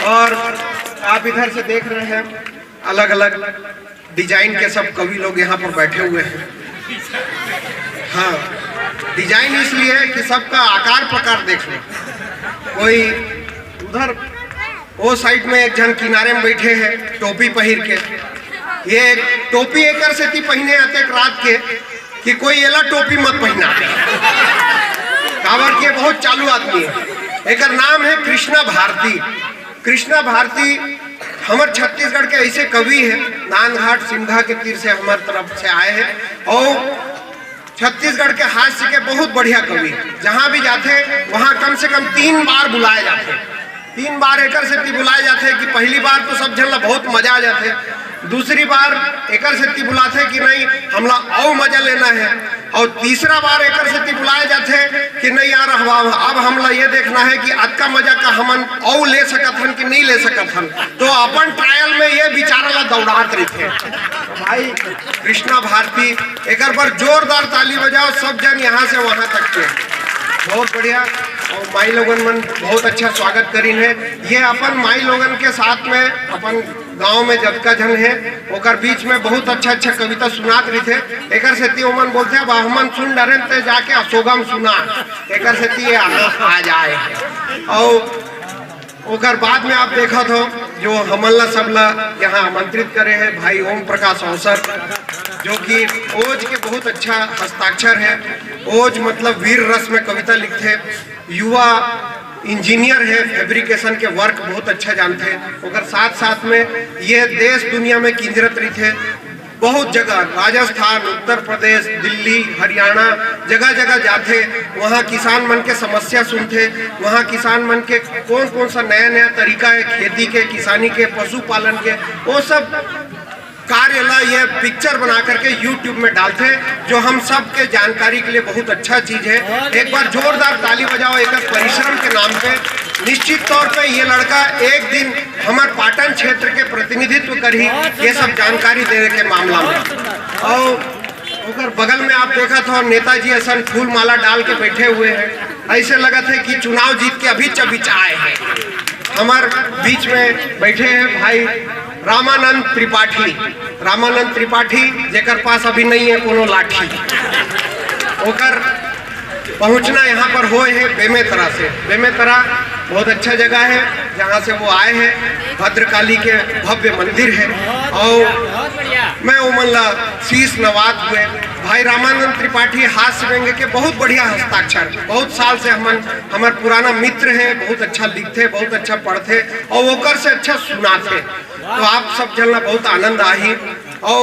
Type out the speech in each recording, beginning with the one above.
और आप इधर से देख रहे हैं अलग अलग डिजाइन के सब कवि लोग यहाँ पर बैठे हुए हैं। हाँ, डिजाइन इसलिए है कि सबका आकार प्रकार देख लो। कोई उधर वो साइड में एक जन किनारे में बैठे हैं टोपी पहिर के, ये टोपी एकर से पहने आते रात के कि कोई एला टोपी मत पहना, काबर के बहुत चालू आदमी है। एक नाम है कृष्णा भारती। कृष्णा भारती हमारे छत्तीसगढ़ के ऐसे कवि है, नानघाट सिंघा के तीर से हमारे तरफ से आए हैं और छत्तीसगढ़ के हास्य के बहुत बढ़िया कवि। जहाँ भी जाते वहाँ कम से कम 3 बार बुलाए जाते। 3 बार एकर से बुलाए जाते कि पहली बार तो सब जन बहुत मजा आ जाते, दूसरी बार एकर से बुलाते कि नहीं हमला और मजा लेना है, और तीसरा बार एकर से बुलाए जाते कि नहीं यार अब हमला ये देखना है कि आज का मजा का हमन और ले सकत हन कि नहीं ले सकत हन। तो अपन ट्रायल में ये बिचारा दौड़ात रहे। भाई कृष्णा भारती एक बार जोरदार ताली बजाओ सब जन यहाँ से वहाँ तक के, बहुत बढ़िया। और माई लोगन मन बहुत अच्छा स्वागत करीन है। ये अपन माई लोगन के साथ में अपन गांव में जतका जन है ओकर बीच में बहुत अच्छा कविता सुनात रही थे। एकर से ओमन बोलते अब हमन सुन डरे ते जाके अशोगम सुना, एकर से आ जाए। और ओकर बाद में आप देखा हो जो हमला सबला यहाँ आमंत्रित करे हैं भाई ओम प्रकाश अवसर, जो कि ओज के बहुत अच्छा हस्ताक्षर है। ओज मतलब वीर रस में कविता लिखते, युवा इंजीनियर है, फैब्रिकेशन के वर्क बहुत अच्छा जानते हैं। और साथ साथ में ये देश दुनिया में किंजरत रही थे, बहुत जगह राजस्थान, उत्तर प्रदेश, दिल्ली, हरियाणा जगह जगह जाते, वहाँ किसान मन के समस्या सुनते, वहाँ किसान मन के कौन सा नया तरीका है खेती के, किसानी के, पशुपालन के, वो सब कार्य ला ये पिक्चर बना करके YouTube में डालते, जो हम सब के जानकारी के लिए बहुत अच्छा चीज है। एक बार जोरदार ताली बजाओ एक परिश्रम के नाम पे। निश्चित तौर पे ये लड़का एक दिन हमारे पाटन क्षेत्र के प्रतिनिधित्व कर ही ये सब जानकारी देने के मामला में। और बगल में आप देखा था नेताजी ऐसा फूल माला डाल के बैठे हुए हैं, ऐसे लगा थे कि चुनाव जीत के अभी चबिच आए हैं। हमारे बीच में बैठे हैं भाई रामानंद त्रिपाठी। रामानंद त्रिपाठी जेकर पास अभी नहीं है कोनो लाठी, ओकर पहुंचना यहाँ पर होए है बेमेतरा से। बेमेतरा बहुत अच्छा जगह है जहाँ से वो आए हैं, भद्रकाली के भव्य मंदिर है। और मैं उमल्ला शीश नवाज हुए भाई रामानंद त्रिपाठी हास्य व्यंग्य के बहुत बढ़िया हस्ताक्षर, बहुत साल से हमारे पुराना मित्र हैं, बहुत अच्छा लिखते, बहुत अच्छा पढ़ते और ओकर से अच्छा सुनाते। तो आप सब जन बहुत आनंद आई। और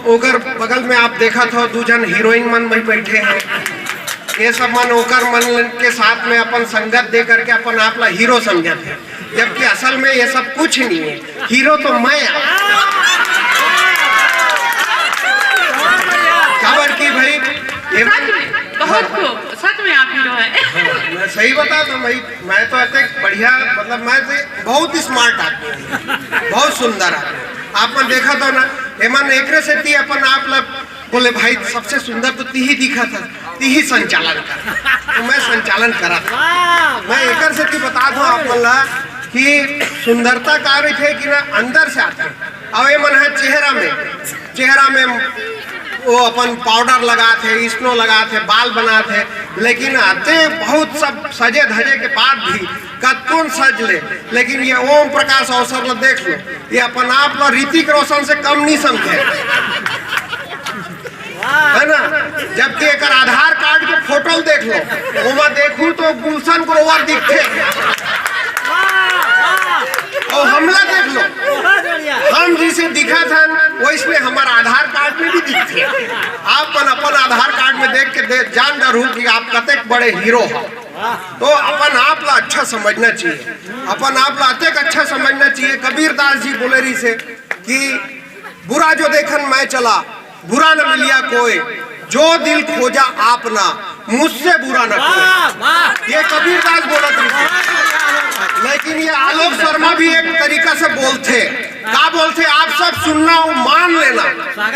ओकर बगल में आप देखा था 2 जन हीरोइन मन में बैठे हैं। ये सब मन ओकर मन के साथ में अपन संगत दे करके अपन आप ला हीरो समझते हैं, जबकि असल में ये सब कुछ नहीं है। हीरो तो मैं खबर की भाई ये सच में आप हीरो है। मैं सही बता दूं भाई, मैं तो ऐसे बढ़िया मतलब मैं तो बहुत स्मार्ट आदमी, बहुत सुंदर आदमी। आपने देखा था ना हेमन एकरे से ती अपन आप लोग बोले भाई सबसे सुंदर तो ती ही दिखा था, ती ही संचालन कर, तो मैं संचालन करा था। मैं एकर से ती बता दूं आप बोला कि सुंदरता कार्य थे कि ना अंदर से आते। अब ये मन है चेहरा में वो अपन पाउडर लगाते, स्नो लगाते, बाल बनाते, लेकिन आते बहुत सब सजे धजे के बाद भी कौन सज ले। लेकिन ये ओम प्रकाश अवसर ला देख लो, ये अपन आप ला ऋतिक रोशन से कम नहीं समझे, है ना। जबकि एक आधार कार्ड के फोटो देख लो, वो देखूं तो गुलशन ग्रोवर दिखते, और हमला देख लो हम जिसे दिखा था वो इसमें हमारा आधार कार्ड में भी दिखते। आप अपन आधार कार्ड में देख के जान डरू कि आप कतेक बड़े हीरो हो। तो अपन आप ला अच्छा समझना चाहिए, अपन आप ला अतेक अच्छा समझना चाहिए। कबीरदास जी बोले रही से कि बुरा जो देखन मैं चला, बुरा न मिलिया कोई, जो दिल खोजा आपना, मुझसे बुरा न कोई। ये कबीरदास बोला था। लेकिन ये आलोक शर्मा भी एक तरीका से बोलते, क्या बोलते, आप सब सुनना और मान लेना,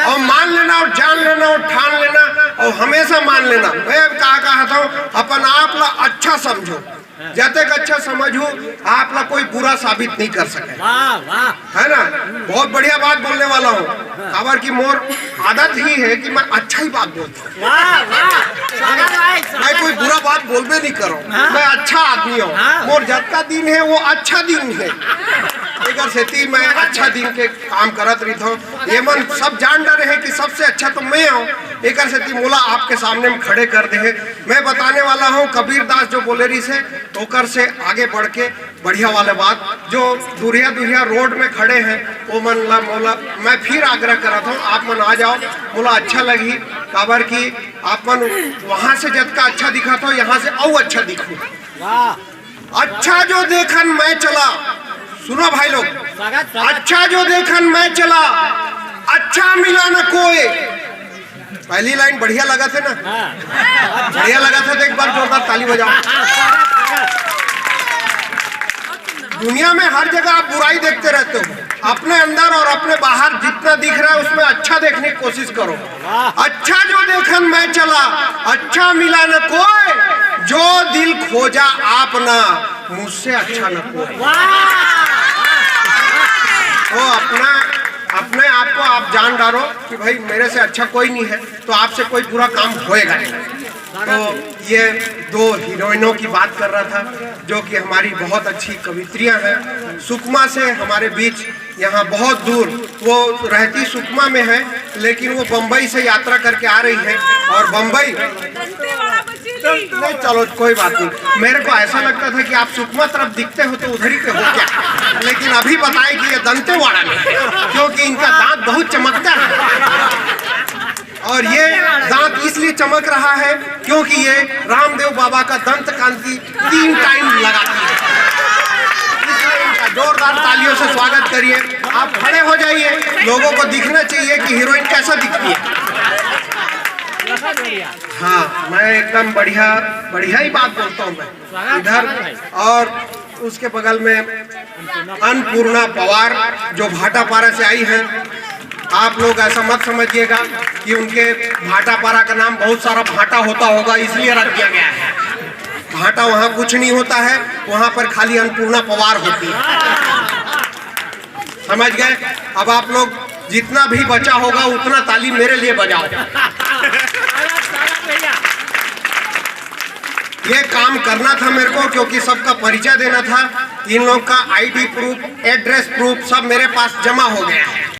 और मान लेना और जान लेना और ठान लेना और हमेशा मान लेना। मैं कहा था अपन आप ला अच्छा समझो, जब तक अच्छा समझू आप लोग कोई बुरा साबित नहीं कर सके। वाह वाह, है ना, बहुत बढ़िया बात बोलने वाला हूँ। खबर की मोर आदत ही है कि मैं अच्छा ही बात बोलता हूँ। वाह वाह, स्वागत भाई, मैं कोई बुरा बात बोलबे नहीं करो। मैं अच्छा आदमी हूँ। मोर जब का दिन है वो अच्छा दिन है। एकर सेती मैं अच्छा दिन के काम करत रही हूँ। ये मन सब जान डरे है कि सबसे अच्छा तो मैं हूँ। एकर सेती मोला आपके सामने में खड़े कर दे है। मैं बताने वाला हूँ कबीर दास जो बोले रही से ओकर से आगे बढ़ के बढ़िया वाले बात जो दुरिया दुरिया रोड में खड़े हैं वो मन ला मोला मैं फिर आग्रह करा था आप मन आ जाओ। मोला अच्छा लगी खबर की आप मन वहाँ से जब का अच्छा दिखा था यहाँ से और अच्छा दिखूं। वाह, अच्छा जो देखन मैं चला, सुनो भाई लोग, स्वागत अच्छा जो देखन मैं चला, अच्छा मिला न कोई। पहली लाइन बढ़िया लगा था ना, बढ़िया लगा था तो एक बार जोरदार ताली बजाओ। दुनिया में हर जगह आप बुराई देखते रहते हो, अपने अंदर और अपने बाहर जितना दिख रहा है उसमें अच्छा देखने की कोशिश करो। अच्छा जो देखन मैं चला, अच्छा मिला न कोई, जो दिल खोजा आप ना, मुझसे अच्छा न कोई। तो अपने आप को आप जान डालो कि भाई मेरे से अच्छा कोई नहीं है तो आपसे कोई बुरा काम होएगा नहीं। तो ये दो हीरोइनों की बात कर रहा था जो कि हमारी बहुत अच्छी कवित्रियां हैं। सुकमा से हमारे बीच यहाँ बहुत दूर, वो रहती सुकमा में है लेकिन वो बम्बई से यात्रा करके आ रही है। और बम्बई नहीं, चलो कोई बात नहीं। मेरे को ऐसा लगता था कि आप सुकमा तरफ दिखते हो तो उधर ही के हो क्या, लेकिन अभी बताए कि ये दंतेवाड़ा में है क्योंकि इनका दांत बहुत चमकता है। और ये दांत इसलिए चमक रहा है क्योंकि ये रामदेव बाबा का दंत कांति 3 टाइम लगाती है। इसलिए इनका जोरदार तालियों से स्वागत करिए। आप खड़े हो जाइए, लोगों को दिखना चाहिए कि हीरोइन कैसा दिखती है। हाँ, मैं एकदम बढ़िया ही बात बोलता हूँ मैं इधर। और उसके बगल में अन्नपूर्णा पवार जो भाटापारा से आई हैं। आप लोग ऐसा मत समझिएगा कि उनके भाटापारा का नाम बहुत सारा भाटा होता होगा इसलिए रख दिया गया है। भाटा वहाँ कुछ नहीं होता है, वहाँ पर खाली अन्नपूर्णा पवार होती है। समझ गए? अब आप लोग जितना भी बचा होगा उतना ताली मेरे लिए बजाओ। ये काम करना था मेरे को क्योंकि सबका परिचय देना था। इन लोग का आईडी प्रूफ, एड्रेस प्रूफ सब मेरे पास जमा हो गया है।